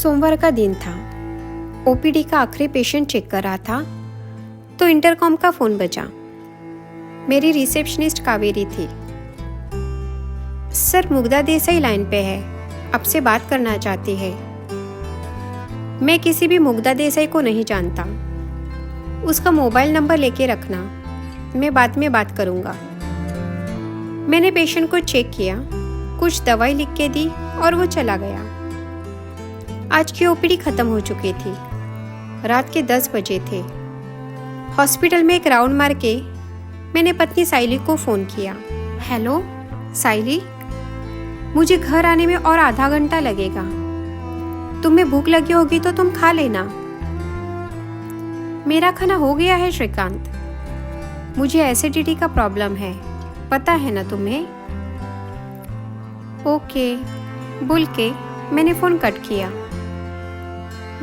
सोमवार का दिन था। ओपीडी का आखिरी पेशेंट चेक कर रहा था तो इंटरकॉम का फ़ोन बजा। मेरी रिसेप्शनिस्ट कावेरी थी। सर, मुग्धा देसाई लाइन पे है, आपसे बात करना चाहती है। मैं किसी भी मुग्धा देसाई को नहीं जानता। उसका मोबाइल नंबर लेके रखना, मैं बाद में बात करूँगा। मैंने पेशेंट को चेक किया, कुछ दवाई लिख के दी और वो चला गया। आज की ओपीडी खत्म हो चुकी थी। रात के 10 बजे थे। हॉस्पिटल में एक राउंड मार के मैंने पत्नी साइली को फ़ोन किया। हेलो साइली, मुझे घर आने में और आधा घंटा लगेगा। तुम्हें भूख लगी होगी तो तुम खा लेना। मेरा खाना हो गया है श्रीकांत, मुझे एसिडिटी का प्रॉब्लम है, पता है ना तुम्हें। ओके बोल के मैंने फ़ोन कट किया।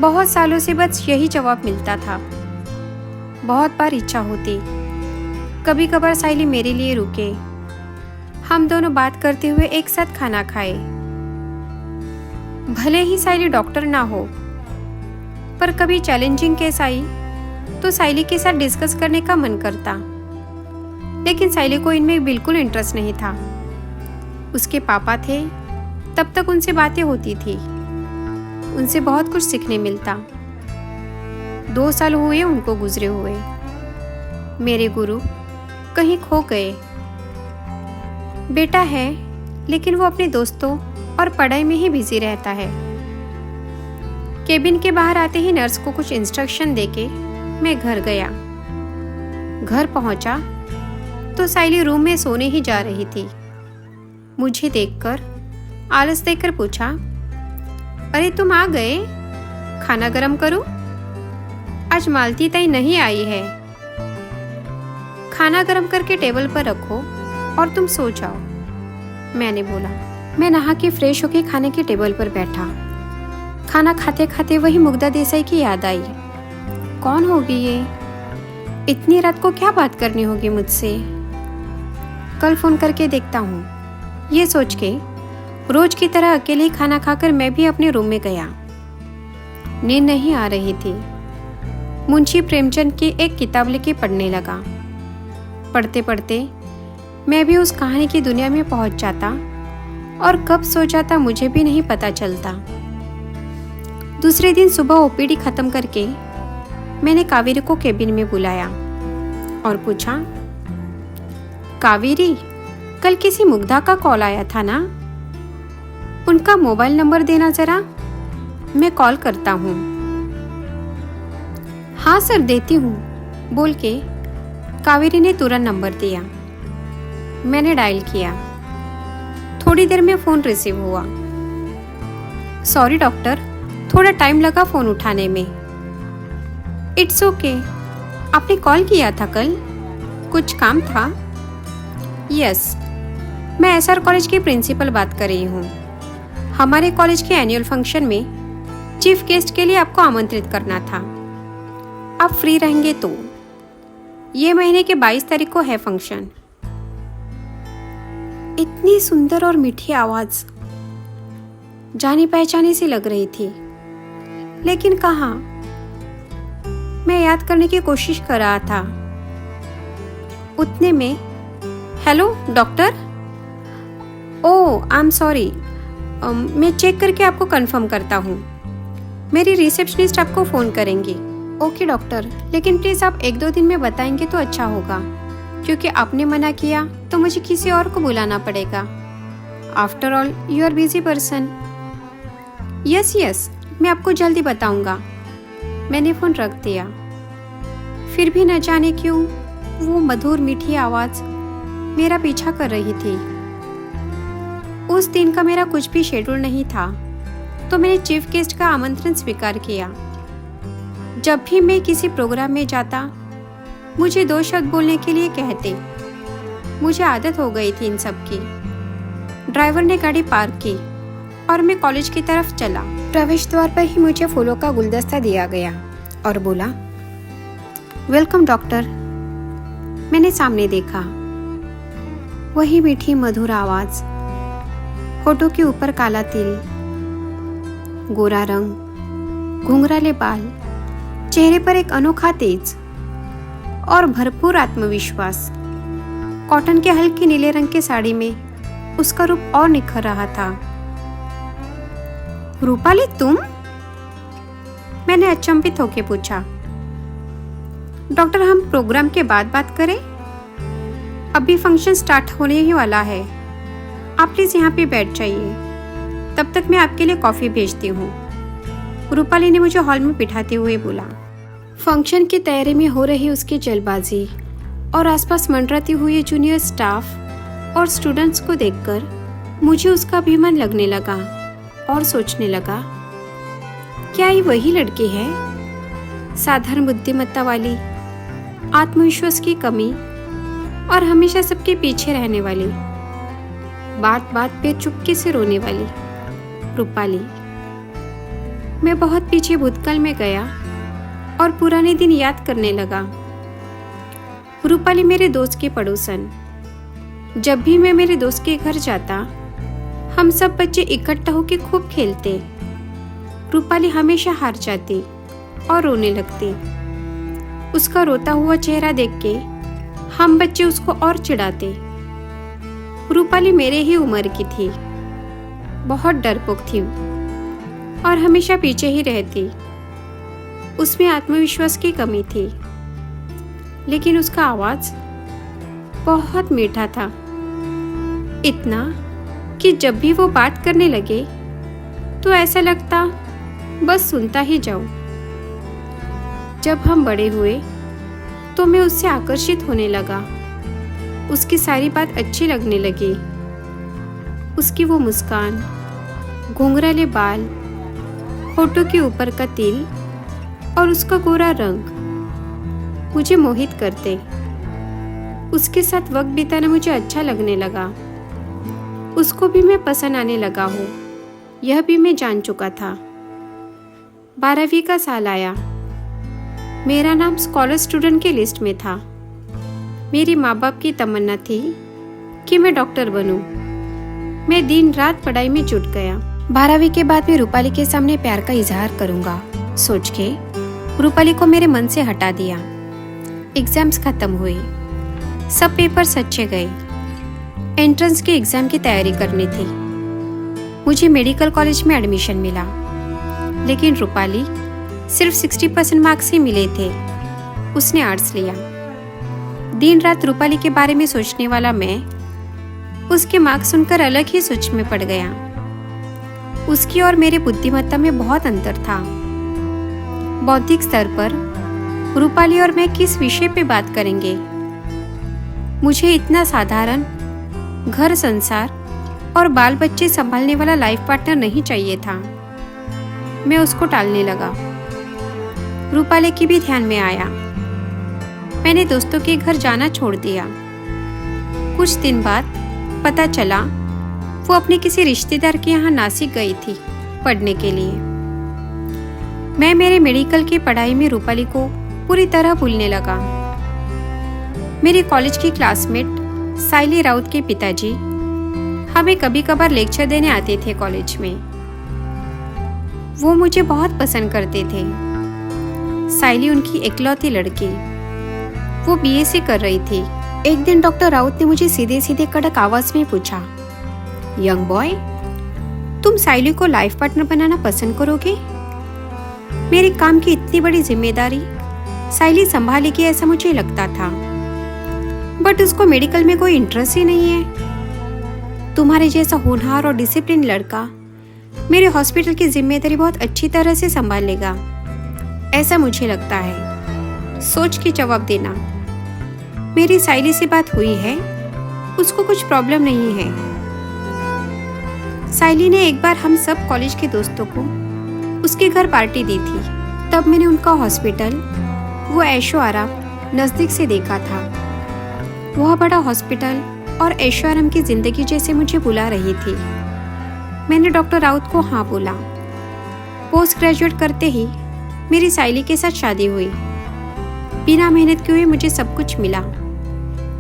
बहुत सालों से बस यही जवाब मिलता था। बहुत बार इच्छा होती कभी कभार साइली मेरे लिए रुके, हम दोनों बात करते हुए एक साथ खाना खाए। भले ही साइली डॉक्टर ना हो, पर कभी चैलेंजिंग केस आई तो साइली के साथ डिस्कस करने का मन करता। लेकिन साइली को इनमें बिल्कुल इंटरेस्ट नहीं था। उसके पापा थे, तब तक उनसे बातें होती थी, उनसे बहुत कुछ सीखने मिलता। 2 साल हुए उनको गुजरे हुए। मेरे गुरु कहीं खो गए। बेटा है, लेकिन वो अपने दोस्तों और पढ़ाई में ही बिजी रहता है। केबिन के बाहर आते ही नर्स को कुछ इंस्ट्रक्शन देके मैं घर गया। घर पहुंचा तो साइली रूम में सोने ही जा रही थी। मुझे देखकर आलस देकर पूछा, अरे तुम आ गए, खाना गरम करूं? आज मालती ताई नहीं आई है। खाना गरम करके टेबल पर रखो और तुम सो जाओ, मैंने बोला। मैं नहा के फ्रेश होके खाने के टेबल पर बैठा। खाना खाते खाते वही मुग्धा देसाई की याद आई। कौन होगी ये? इतनी रात को क्या बात करनी होगी मुझसे? कल फोन करके देखता हूँ, ये सोच के रोज की तरह अकेले ही खाना खाकर मैं भी अपने रूम में गया। नींद नहीं आ रही थी। मुंशी प्रेमचंद की एक किताब लेके पढ़ने लगा। पढ़ते पढ़ते मैं भी उस कहानी की दुनिया में पहुंच जाता और कब सो जाता मुझे भी नहीं पता चलता। दूसरे दिन सुबह ओपीडी खत्म करके मैंने कावेरी को केबिन में बुलाया और पूछा, कावेरी, कल किसी मुग्धा का कॉल आया था ना? उनका मोबाइल नंबर देना जरा, मैं कॉल करता हूँ। हाँ सर, देती हूँ, बोल के कावेरी ने तुरंत नंबर दिया। मैंने डायल किया। थोड़ी देर में फ़ोन रिसीव हुआ। सॉरी डॉक्टर, थोड़ा टाइम लगा फ़ोन उठाने में। It's okay. आपने कॉल किया था कल, कुछ काम था? यस, मैं एसआर कॉलेज की प्रिंसिपल बात कर रही हूँ। हमारे कॉलेज के एनुअल फंक्शन में चीफ गेस्ट के लिए आपको आमंत्रित करना था। आप फ्री रहेंगे तो? ये महीने के 22 तारीख को है फंक्शन। इतनी सुंदर और मीठी आवाज, जानी पहचानी सी लग रही थी, लेकिन कहाँ? मैं याद करने की कोशिश कर रहा था। उतने में, hello doctor. Oh I am sorry, मैं चेक करके आपको कंफर्म करता हूँ। मेरी रिसेप्शनिस्ट आपको फ़ोन करेंगी। ओके डॉक्टर, लेकिन प्लीज़ आप 1-2 दिन में बताएंगे तो अच्छा होगा, क्योंकि आपने मना किया तो मुझे किसी और को बुलाना पड़ेगा। After all you are busy person. Yes, मैं आपको जल्दी बताऊंगा। मैंने फ़ोन रख दिया। फिर भी न जाने क्यों वो मधुर मीठी आवाज़ मेरा पीछा कर रही थी। उस दिन का मेरा कुछ भी शेड्यूल नहीं था, तो मैंने चीफ गेस्ट का आमंत्रण स्वीकार किया। जब भी मैं किसी प्रोग्राम में जाता, मुझे 2 शब्द बोलने के लिए कहते। मुझे आदत हो गई थी इन सब की। ड्राइवर ने गाड़ी पार्क की और मैं कॉलेज की तरफ चला। प्रवेश द्वार पर ही मुझे फूलों का गुलदस्ता दिया गया और बोला, वेलकम डॉक्टर। मैंने सामने देखा, वही मीठी मधुर आवाज, होठों के ऊपर काला तिल, गोरा रंग, घुंघराले बाल, चेहरे पर एक अनोखा तेज और भरपूर आत्मविश्वास। कॉटन के हल्के नीले रंग के साड़ी में उसका रूप और निखर रहा था। रूपाली, तुम? मैंने अचंभित होकर पूछा। डॉक्टर, हम प्रोग्राम के बाद बात करें? अभी फंक्शन स्टार्ट होने ही वाला है। आप प्लीज यहाँ पे बैठ जाइए, तब तक मैं आपके लिए कॉफी भेजती हूँ। रूपाली ने मुझे हॉल में बिठाते हुए बोला। फंक्शन की तैयारी में हो रही उसकी जल्दबाजी और आसपास मंडराती हुई जूनियर स्टाफ और स्टूडेंट्स को देखकर मुझे उसका अभिमान लगने लगा और सोचने लगा, क्या ये वही लड़की है? साधारण बुद्धिमत्ता वाली, आत्मविश्वास की कमी और हमेशा सबके पीछे रहने वाली, बात बात पे चुपके से रोने वाली रूपाली। मैं बहुत पीछे भूतकाल में गया और पुराने दिन याद करने लगा। रूपाली मेरे दोस्त की पड़ोसन। जब भी मैं मेरे दोस्त के घर जाता, हम सब बच्चे इकट्ठा होकर खूब खेलते। रूपाली हमेशा हार जाती और रोने लगती। उसका रोता हुआ चेहरा देख के हम बच्चे उसको और चिढ़ाते। रूपाली मेरे ही उम्र की थी, बहुत डरपोक थी और हमेशा पीछे ही रहती। उसमें आत्मविश्वास की कमी थी, लेकिन उसका आवाज बहुत मीठा था, इतना कि जब भी वो बात करने लगे तो ऐसा लगता बस सुनता ही जाऊं। जब हम बड़े हुए तो मैं उससे आकर्षित होने लगा। उसकी सारी बात अच्छी लगने लगी। उसकी वो मुस्कान, घुंघराले बाल, होठों के ऊपर का तिल और उसका गोरा रंग मुझे मोहित करते। उसके साथ वक्त बिताना मुझे अच्छा लगने लगा। उसको भी मैं पसंद आने लगा हूँ, यह भी मैं जान चुका था। 12वीं का साल आया। मेरा नाम स्कॉलर स्टूडेंट की लिस्ट में था। मेरे माँ बाप की तमन्ना थी कि मैं डॉक्टर बनूं। मैं दिन रात पढ़ाई में जुट गया। 12वीं के बाद मैं रूपाली के सामने प्यार का इजहार करूंगा सोच के रूपाली को मेरे मन से हटा दिया। एग्जाम्स खत्म हुए, सब पेपर्स अच्छे गए। एंट्रेंस के एग्जाम की तैयारी करनी थी। मुझे मेडिकल कॉलेज में एडमिशन मिला, लेकिन रूपाली सिर्फ 60% मार्क्स ही मिले थे। उसने आर्ट्स लिया। दिन रात रूपाली के बारे में सोचने वाला मैं उसके मार्क्स सुनकर अलग ही सोच में पड़ गया। उसकी और मेरे बुद्धिमत्ता में बहुत अंतर था। बौद्धिक स्तर पर रूपाली और मैं किस विषय पे बात करेंगे? मुझे इतना साधारण घर संसार और बाल बच्चे संभालने वाला लाइफ पार्टनर नहीं चाहिए था। मैं उसको टालने लगा। रूपाली की भी ध्यान में आया। मैंने दोस्तों के घर जाना छोड़ दिया। कुछ दिन बाद पता चला वो अपने किसी रिश्तेदार के यहाँ नासिक गई थी पढ़ने के लिए। मैं मेरे मेडिकल की पढ़ाई में रूपाली को पूरी तरह भूलने लगा। मेरी कॉलेज की क्लासमेट साइली राउत के पिताजी हमें कभी कभार लेक्चर देने आते थे कॉलेज में। वो मुझे बहुत पसंद करते थे। साइली उनकी इकलौती लड़की। वो बीएससी कर रही थी। एक दिन डॉक्टर राउत ने मुझे सीधे सीधे कड़क आवाज में पूछा, यंग बॉय, तुम साइली को लाइफ पार्टनर बनाना पसंद करोगे? मेरे काम की इतनी बड़ी जिम्मेदारी साइली संभालेगी ऐसा मुझे लगता था, बट उसको मेडिकल में कोई इंटरेस्ट ही नहीं है। तुम्हारे जैसा होनहार और डिसिप्लिन लड़का मेरे हॉस्पिटल की जिम्मेदारी बहुत अच्छी तरह से संभाल लेगा ऐसा मुझे लगता है। सोच के जवाब देना। मेरी साइली से बात हुई है, उसको कुछ प्रॉब्लम नहीं है। साइली ने एक बार हम सब कॉलेज के दोस्तों को उसके घर पार्टी दी थी। तब मैंने उनका हॉस्पिटल, वो ऐशो आराम नजदीक से देखा था। वह बड़ा हॉस्पिटल और ऐशो आराम की जिंदगी जैसे मुझे बुला रही थी। मैंने डॉक्टर राउत को हाँ बोला। पोस्ट ग्रेजुएट करते ही मेरी साइली के साथ शादी हुई। बिना मेहनत किए हुए मुझे सब कुछ मिला।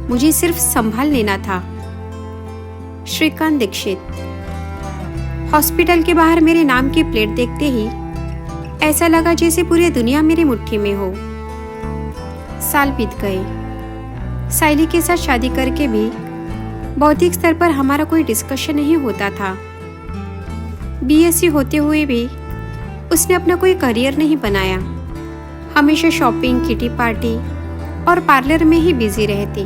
मुझे सिर्फ संभाल लेना था। श्रीकांत दीक्षित। हॉस्पिटल के बाहर मेरे नाम की प्लेट देखते ही ऐसा लगा जैसे पूरी दुनिया मेरी मुट्ठी में हो। साल बीत गए। साइली के साथ शादी करके भी बौद्धिक स्तर पर हमारा कोई डिस्कशन नहीं होता था। बीएससी होते हुए भी उसने अपना कोई करियर नहीं बनाया। हमेशा शॉपिंग, किटी पार्टी और पार्लर में ही बिजी रहती।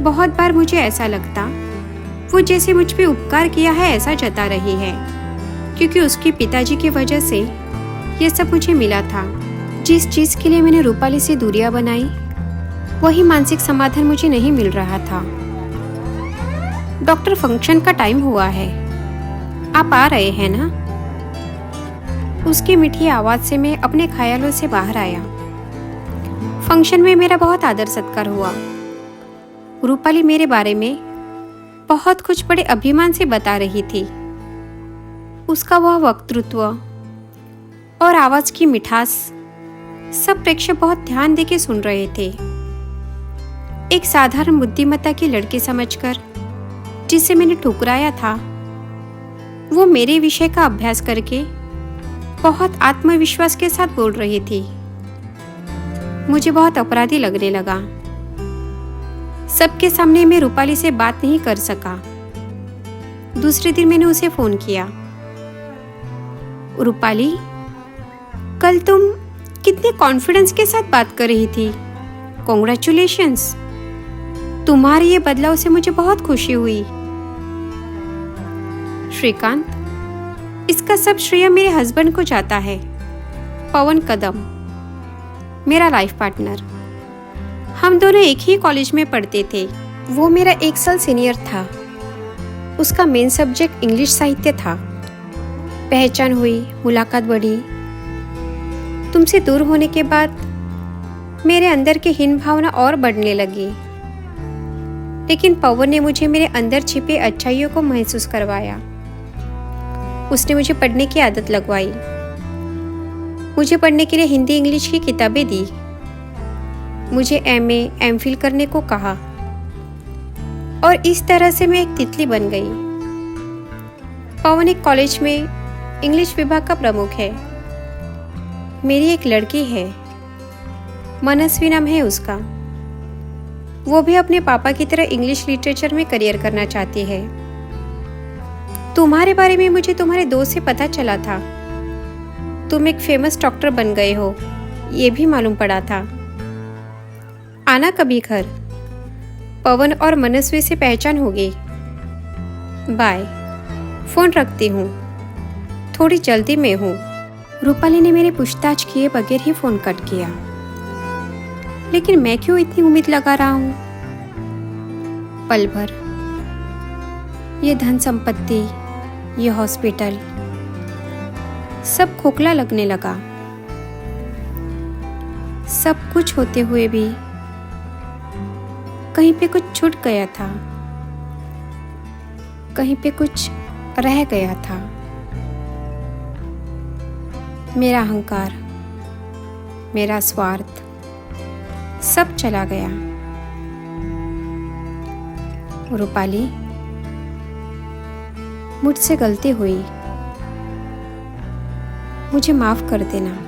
बहुत बार मुझे ऐसा लगता वो जैसे मुझ पे उपकार किया है ऐसा जता रही है, क्योंकि उसके पिताजी की वजह से ये सब मुझे मिला था। जिस चीज़ के लिए मैंने रूपाली से दूरियां बनाई, वही मानसिक समाधान मुझे नहीं मिल रहा था। डॉक्टर, फंक्शन का टाइम हुआ है, आप आ रहे हैं ना? उसकी मीठी आवाज़ से मैं अपने ख्यालों से बाहर आया। फंक्शन में मेरा बहुत आदर सत्कार हुआ। रूपाली मेरे बारे में बहुत कुछ बड़े अभिमान से बता रही थी। उसका वह वक्तृत्व और आवाज़ की मिठास सब प्रेक्षक बहुत ध्यान देके सुन रहे थे। एक साधारण बुद्धिमत्ता की लड़की समझकर जिसे मैंने ठुकराया था, वो मेरे विषय का अभ्यास करके बहुत आत्मविश्वास के साथ बोल रही थी। मुझे बहुत अपराधी लगने लगा। सबके सामने मैं रूपाली से बात नहीं कर सका। दूसरे दिन मैंने उसे फोन किया। रूपाली, कल तुम कितने कॉन्फिडेंस के साथ बात कर रही थी। कॉन्ग्रेचुलेशंस, तुम्हारे ये बदलाव से मुझे बहुत खुशी हुई। श्रीकांत, इसका सब श्रेय मेरे हस्बैंड को जाता है, पवन कदम, मेरा लाइफ पार्टनर। हम दोनों एक ही कॉलेज में पढ़ते थे। वो मेरा 1 साल सीनियर था। उसका मेन सब्जेक्ट इंग्लिश साहित्य था। पहचान हुई, मुलाकात बढ़ी। तुमसे दूर होने के बाद मेरे अंदर की हीन भावना और बढ़ने लगी, लेकिन पवन ने मुझे मेरे अंदर छिपे अच्छाइयों को महसूस करवाया। उसने मुझे पढ़ने की आदत लगवाई। मुझे पढ़ने के लिए हिंदी इंग्लिश की किताबें दी। मुझे एमए एमफिल करने को कहा और इस तरह से मैं एक तितली बन गई। पवन एक कॉलेज में इंग्लिश विभाग का प्रमुख है। मेरी एक लड़की है, मनस्वी नाम है उसका। वो भी अपने पापा की तरह इंग्लिश लिटरेचर में करियर करना चाहती है। तुम्हारे बारे में मुझे तुम्हारे दोस्त से पता चला था। तुम एक फेमस डॉक्टर बन गए हो, ये भी मालूम पड़ा था। आना कभी घर, पवन और मनस्वी से पहचान होगी। बाय, फोन रखती हूँ, थोड़ी जल्दी में हूँ। रूपाली ने मेरे पूछताछ किए बगैर ही फोन कट किया। लेकिन मैं क्यों इतनी उम्मीद लगा रहा हूँ? पल भर ये धन संपत्ति, ये हॉस्पिटल, सब खोखला लगने लगा। सब कुछ होते हुए भी कहीं पे कुछ छूट गया था, कहीं पे कुछ रह गया था। मेरा अहंकार, मेरा स्वार्थ, सब चला गया। रूपाली, मुझसे गलती हुई, मुझे माफ कर देना।